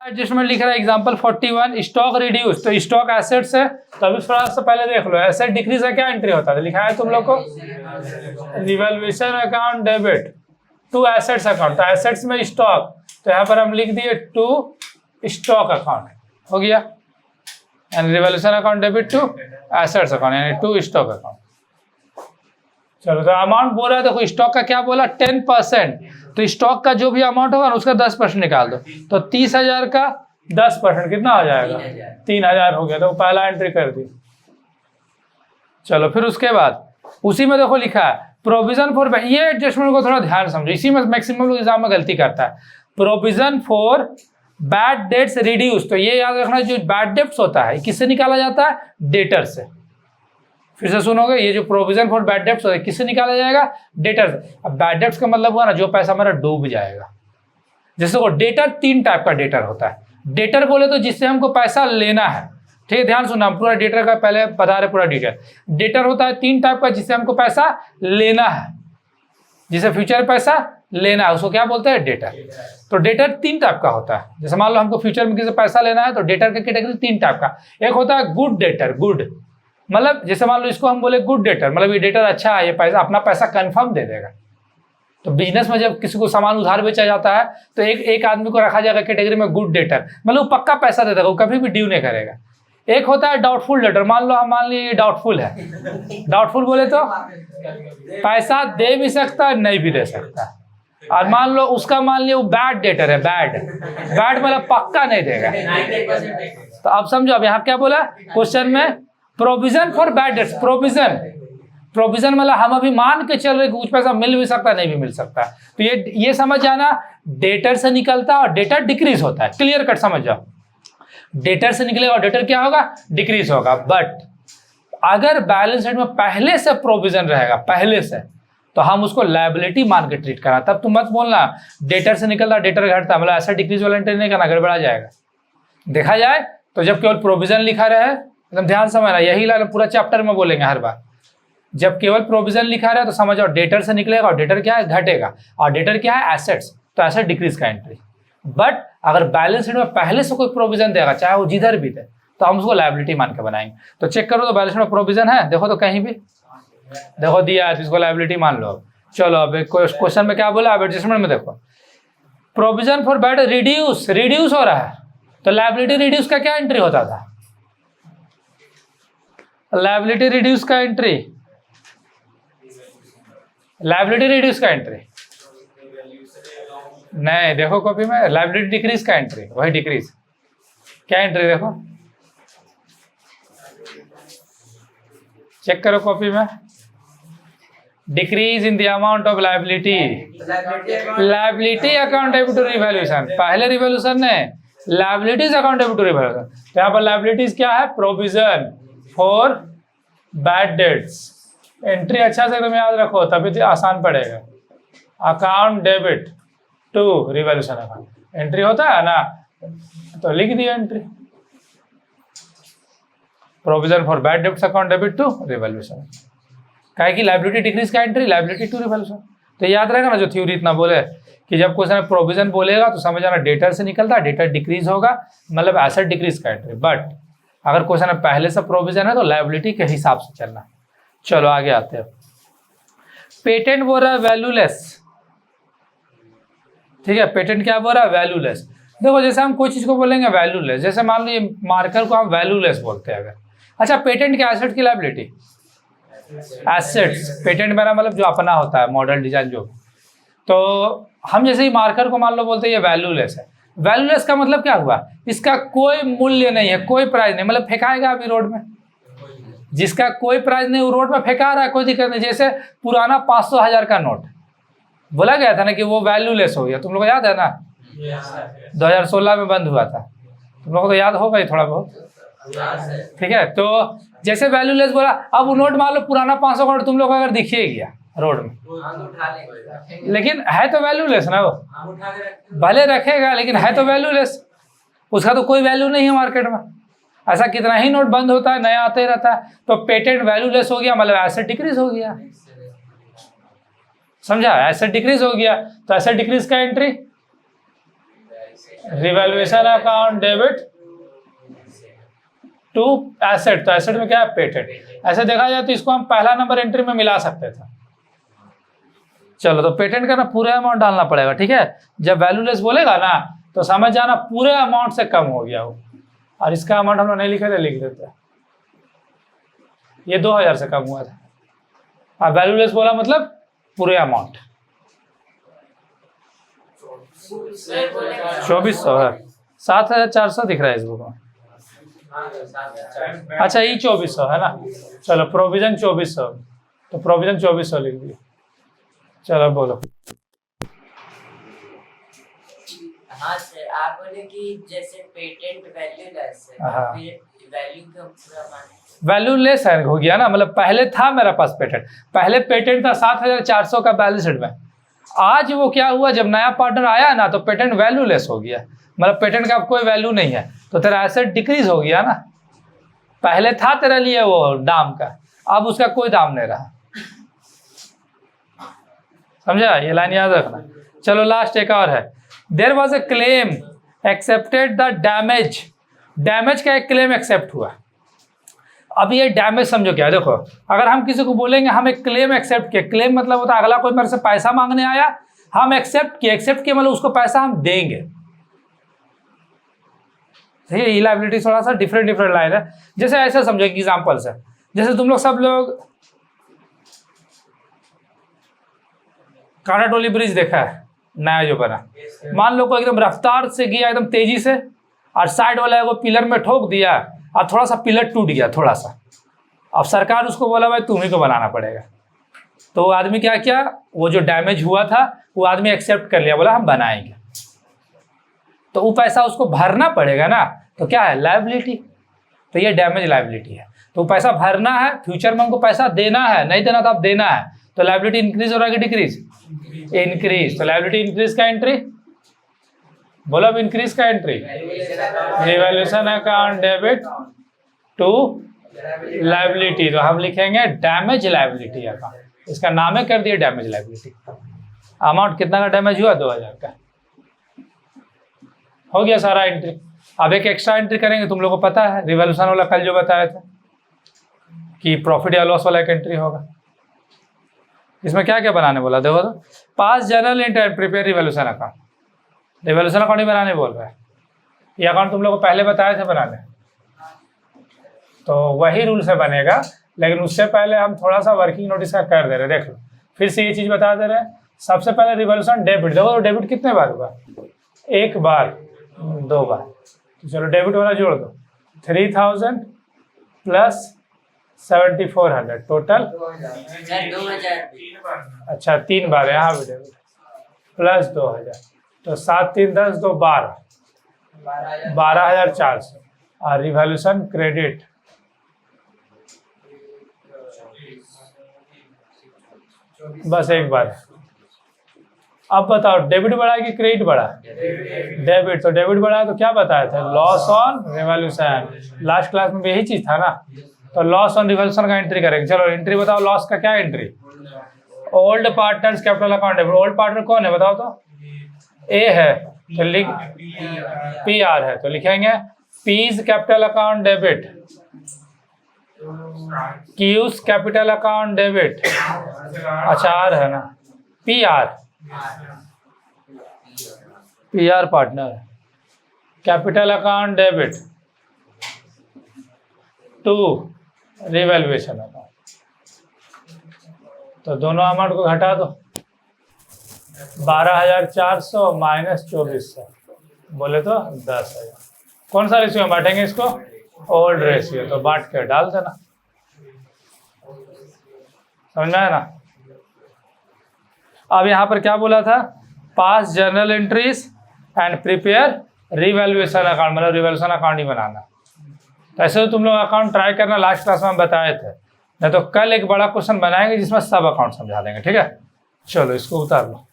जिसमें लिख रहा है एग्जांपल 41 स्टॉक रिड्यूस, तो स्टॉक एसेट्स है, तो अभी थोड़ा सा पहले देख लो एसेट डिक्रीज है क्या एंट्री होता है, लिखा है तुम लोग को revaluation account debit to assets account, तो एसेट्स में स्टॉक, तो यहाँ पर हम लिख दिए टू स्टॉक अकाउंट हो गया, and revaluation account debit to assets account यानी टू स्टॉक अकाउंट। चलो तो अमाउंट बोला है, देखो स्टॉक का क्या बोला 10%, तो स्टॉक का जो भी अमाउंट होगा ना उसका 10% निकाल दो, तो 30,000 का 10% कितना हो जाएगा 3,000 हो गया, तो पहला एंट्री कर दी। चलो फिर उसके बाद उसी में देखो लिखा है प्रोविजन फॉर, ये एडजस्टमेंट को थोड़ा ध्यान समझो, इसी में मैक्सिमम लोग एग्जाम में गलती करता है। Provision for bad dates reduce, तो ये याद रखना जो बैड डेट्स होता है किससे निकाला जाता है, डेटर से। फिर से सुनोगे, ये जो प्रोविजन फॉर बैड डेट्स होता है किससे निकाला जाएगा, डेटर से। अब बैड डेट्स का मतलब हुआ ना जो पैसा हमारा डूब जाएगा। जैसे वो डेटर 3 टाइप का डेटर होता है। डेटर बोले तो जिससे हमको पैसा लेना है, ठीक है ध्यान सुनना, पूरा डेटर का पहले बता रहे पूरा डिटेल। डेटर होता है 3 टाइप का जिससे हमको पैसा लेना है, जिसे फ्यूचर पैसा लेना है उसको क्या बोलते हैं, डेटर। तो डेटर 3 टाइप का होता है। जैसे मान लो हमको फ्यूचर में किसी पैसा लेना है तो डेटर का कैटेगरी 3 टाइप का। एक होता है गुड डेटर, गुड मतलब जैसे मान लो इसको हम बोले गुड डेटर, मतलब ये डेटर अच्छा है, ये पैसा अपना पैसा कंफर्म दे देगा। तो बिजनेस में जब किसी को सामान उधार बेचा जाता है तो एक आदमी को रखा जाएगा कैटेगरी में गुड डेटर, मतलब वो पक्का पैसा दे देगा, वो कभी भी ड्यू नहीं करेगा। एक होता है डाउटफुल डेटर, मान लो ये डाउटफुल है। डाउटफुल बोले तो पैसा दे भी सकता है नहीं भी दे सकता। और मान लो उसका मान लिया वो बैड डेटर है, बैड मतलब पक्का नहीं देगा। तो अब समझो, अब यहाँ क्या बोला क्वेश्चन में, provision for bad dates. Provision मतलब हम अभी मान के चल रहे कुछ पैसा मिल भी सकता है नहीं भी मिल सकता। तो ये समझ जाना, डेटर से निकलता है और डेटर डिक्रीज होता है, क्लियर कट समझ जाओ। डेटर से निकलेगा और डेटर क्या होगा, डिक्रीज होगा। बट अगर बैलेंस शीट में पहले से प्रोविजन रहेगा, पहले से, तो हम उसको लायबिलिटी मान के ट्रीट करना। तब तुम मत बोलना डेटर से निकलता डेटर घटता, मतलब ऐसा डिक्रीज वाला एंट्री नहीं करना, गड़बड़ा जाएगा। देखा जाए तो जब केवल प्रोविजन लिखा रहे, एकदम ध्यान समझना, यही पूरा चैप्टर में बोलेंगे हर बार। जब केवल प्रोविजन लिखा रहे तो समझो डेटर से निकलेगा और डेटर क्या है, घटेगा। और डेटर क्या है, एसेट्स, तो एसेट डिक्रीज का एंट्री। बट अगर बैलेंस शीट में पहले से कोई प्रोविजन देगा, चाहे वो जिधर भी दे, तो हम उसको लायबिलिटी मान के बनाएंगे। तो चेक करो तो बैलेंस शीट में प्रोविजन है, देखो तो कहीं भी देखो दिया है, इसको लायबिलिटी मान लो। चलो अब क्वेश्चन में क्या बोला, अब एडजस्टमेंट में देखो प्रोविजन फॉर बैड रिड्यूस हो रहा है, तो लायबिलिटी रिड्यूस का क्या एंट्री होता था, लायबिलिटी रिड्यूस का एंट्री, लायबिलिटी रिड्यूस का एंट्री नहीं, देखो कॉपी में लायबिलिटी डिक्रीज का एंट्री, वही डिक्रीज क्या एंट्री, देखो चेक करो कॉपी में, decrease in the amount of liability accountable to revaluation, पहले रिवैल्यूएशन ने लायबिलिटीज अकाउंटेबल टू रिवैल्यूएशन। तो यहाँ पर लायबिलिटीज क्या है, provision for bad debts, entry अच्छा से तुम याद रखो तभी तो आसान पड़ेगा। Account debit to revaluation account, entry होता है ना, तो लिख दिया entry provision for bad debts account debit to revaluation. काहे कि लायबिलिटी डिक्रीज का एंट्री, लायबिलिटी टू रिवैल्यूएशन। तो याद रहेगा ना जो थ्योरी इतना बोले कि जब क्वेश्चन में प्रोविजन बोलेगा तो समझ आना डेटर से निकलता है, डेटर डिक्रीज होगा मतलब एसेट डिक्रीज का एंट्री। बट अगर क्वेश्चन में पहले से प्रोविजन है तो लायबिलिटी के हिसाब से चलना। चलो आगे आते हैं। पेटेंट बोल रहा है वैल्यूलेस, ठीक है, पेटेंट क्या बोल रहा है, वैल्यूलेस। देखो जैसे हम कोई चीज को बोलेंगे वैल्यूलेस, जैसे मान लो ये मार्कर को हम वैल्यूलेस बोलते हैं अगर, अच्छा पेटेंट क्या, एसेट की लायबिलिटी, एसेट्स, पेटेंट मेरा मतलब जो अपना होता है मॉडल डिजाइन जो, तो हम जैसे ही मार्कर को मान लो बोलते हैं ये वैल्यूलेस है। वैल्यूलेस का मतलब क्या हुआ, इसका कोई मूल्य नहीं है, कोई प्राइस नहीं, मतलब फेंकाएगा अभी रोड में, जिसका कोई प्राइस नहीं वो रोड में फेंका रहा है, कोई दिक्कत नहीं। जैसे पुराना 500,000 का नोट बोला गया था ना कि वो वैल्यूलेस हो गया, तुम लोग को याद है ना, 2016 में बंद हुआ था, तुम लोग को तो याद होगा ही थोड़ा बहुत, ठीक है। तो जैसे वैल्यूलेस बोला, अब वो नोट मान लो पुराना 500 का नोट तुम लोग अगर दिखिए गया रोड में, लेकिन है तो वैल्यूलेस ना, वो भले रखेगा लेकिन है तो वैल्यूलेस, उसका तो कोई वैल्यू नहीं है मार्केट में। ऐसा कितना ही नोट बंद होता है, नया आते ही रहता है। तो पेटेंट वैल्यूलेस हो गया मतलब एसेट डिक्रीज हो गया, समझा, एसेट डिक्रीज हो गया। तो एसेट डिक्रीज का entry revaluation account debit to asset, तो एसेट में क्या है, पेटेंट। ऐसे देखा जाए तो इसको हम पहला नंबर एंट्री में मिला सकते थे। चलो, तो पेटेंट का ना पूरा अमाउंट डालना पड़ेगा, ठीक है। जब वैल्यूलेस बोलेगा ना तो समझ जाना पूरे अमाउंट से कम हो गया वो, और इसका अमाउंट हम लोग नहीं लिखे थे, लिख देते। ये 2000 से कम हुआ था, और वैल्यूलेस बोला मतलब पूरे अमाउंट 2400 है, 7400 दिख रहा है इस बुक में। अच्छा, ये 2400 है ना। चलो, प्रोविजन 2400, तो प्रोविजन 2400 लिख दिए। चलो बोलो। हाँ सर, आप बोले कि जैसे पेटेंट वैल्यूलेस है, हाँ। फिर वैल्यू का पूरा माने वैल्यूलेस है हो गया ना, मतलब पहले था मेरा पास पेटेंट, पहले पेटेंट था 7400 का बैलेंस शीट में। आज वो क्या हुआ, जब नया पार्टनर आया ना तो पेटेंट वैल्यूलेस हो गया, मतलब पेटेंट का अब कोई वैल्यू नहीं है, तो तेरा एसेट डिक्रीज हो गया ना। पहले था तेरे लिए वो दाम का, अब उसका कोई दाम नहीं रहा। समझा, ये लाइन याद रखना। चलो, लास्ट एक और है। There was a claim accepted the damage, damage का एक क्लेम एक्सेप्ट हुआ। अब ये डैमेज समझो क्या, देखो अगर हम किसी को बोलेंगे हम एक क्लेम एक्सेप्ट किए, क्लेम मतलब होता है अगला कोई मेरे से पैसा मांगने आया, हम एक्सेप्ट किए, एक्सेप्ट किए मतलब उसको पैसा हम देंगे। ठीक है, ये लायबिलिटी थोड़ा सा डिफरेंट लाइन है। जैसे ऐसे समझो, एग्जाम्पल से, जैसे तुम लोग सब लोग कानाटोली ब्रिज देखा है नया जो बना, मान लो कोई एकदम रफ्तार से गया एकदम तेजी से, और साइड वाला को पिलर में ठोक दिया और थोड़ा सा पिलर टूट गया थोड़ा सा। अब सरकार उसको बोला भाई तुम्ही को बनाना पड़ेगा, तो वो आदमी क्या किया, वो जो डैमेज हुआ था वो आदमी एक्सेप्ट कर लिया, बोला हम बनाएंगे, तो वो पैसा उसको भरना पड़ेगा ना, तो क्या है, लायबिलिटी। तो ये डैमेज लायबिलिटी है, तो वो पैसा भरना है, फ्यूचर में उनको पैसा देना है, नहीं देना तो अब देना है, तो लायबिलिटी इंक्रीज हो रहा है कि डिक्रीज, इंक्रीज। तो लायबिलिटी इंक्रीज का एंट्री बोलो, अब इंक्रीज का entry revaluation account debit to liability, तो हम लिखेंगे डैमेज लायबिलिटी अकाउंट, इसका नाम है कर दिया डैमेज लायबिलिटी। अमाउंट कितना का डैमेज हुआ, 2000 का, हो गया सारा एंट्री। अब एक एक्स्ट्रा एंट्री करेंगे, तुम लोगों को पता है रिवैल्यूएशन वाला कल जो बताया था कि प्रॉफिट या लॉस वाला एक एंट्री होगा। इसमें क्या क्या बनाने बोला, देखो तो, pass journal entry and prepare revaluation account, revaluation account ही बनाने बोल रहा है। ये अकाउंट तुम लोग को पहले बताए थे बनाने, तो वही रूल से बनेगा, लेकिन उससे पहले हम थोड़ा सा वर्किंग नोटिस का कर दे रहे, देख लो फिर से ये चीज़ बता दे रहे हैं। सबसे पहले रिवैल्यूएशन डेबिट, देखो तो डेबिट कितने बार हुआ, एक बार, दो बार, तो चलो डेबिट वाला जोड़ दो, 3000 प्लस 7400 टोटल 2000। अच्छा 3 बार यहाँ भी डेबिट प्लस 2000, तो 7 3 10 2 12, 12400, और रिवैल्यूएशन क्रेडिट बस एक बार। अब बताओ डेबिट बढ़ा कि क्रेडिट बढ़ा, डेबिट, तो डेबिट बढ़ा तो क्या बताया था, loss on revaluation, last class में भी यही चीज था ना, तो लॉस ऑन रिवैल्यूएशन का एंट्री करेंगे। चलो एंट्री बताओ, लॉस का क्या entry, old partners capital account debit, old partner कौन है बताओ तो, ए है, तो लिख पी आर है, तो लिखेंगे P's capital account debit, Q's capital account debit, अच्छा आर है ना, P R partner capital account debit to revaluation account, तो दोनों अमाउंट को घटा दो, 12400 माइनस 2400 बोले तो 10000। कौन सा रेशियो में बांटेंगे इसको, ओल्ड रेशियो, तो बांट के डाल देना, समझ में आया ना। अब यहाँ पर क्या बोला था, पास journal entries and prepare revaluation account, मतलब रिवैल्यूएशन अकाउंट ही बनाना। तो ऐसे तो तुम लोग अकाउंट ट्राई करना, लास्ट क्लास में हम बताए थे, नहीं तो कल एक बड़ा क्वेश्चन बनाएंगे जिसमें सब अकाउंट समझा देंगे, ठीक है। चलो इसको उतार लो।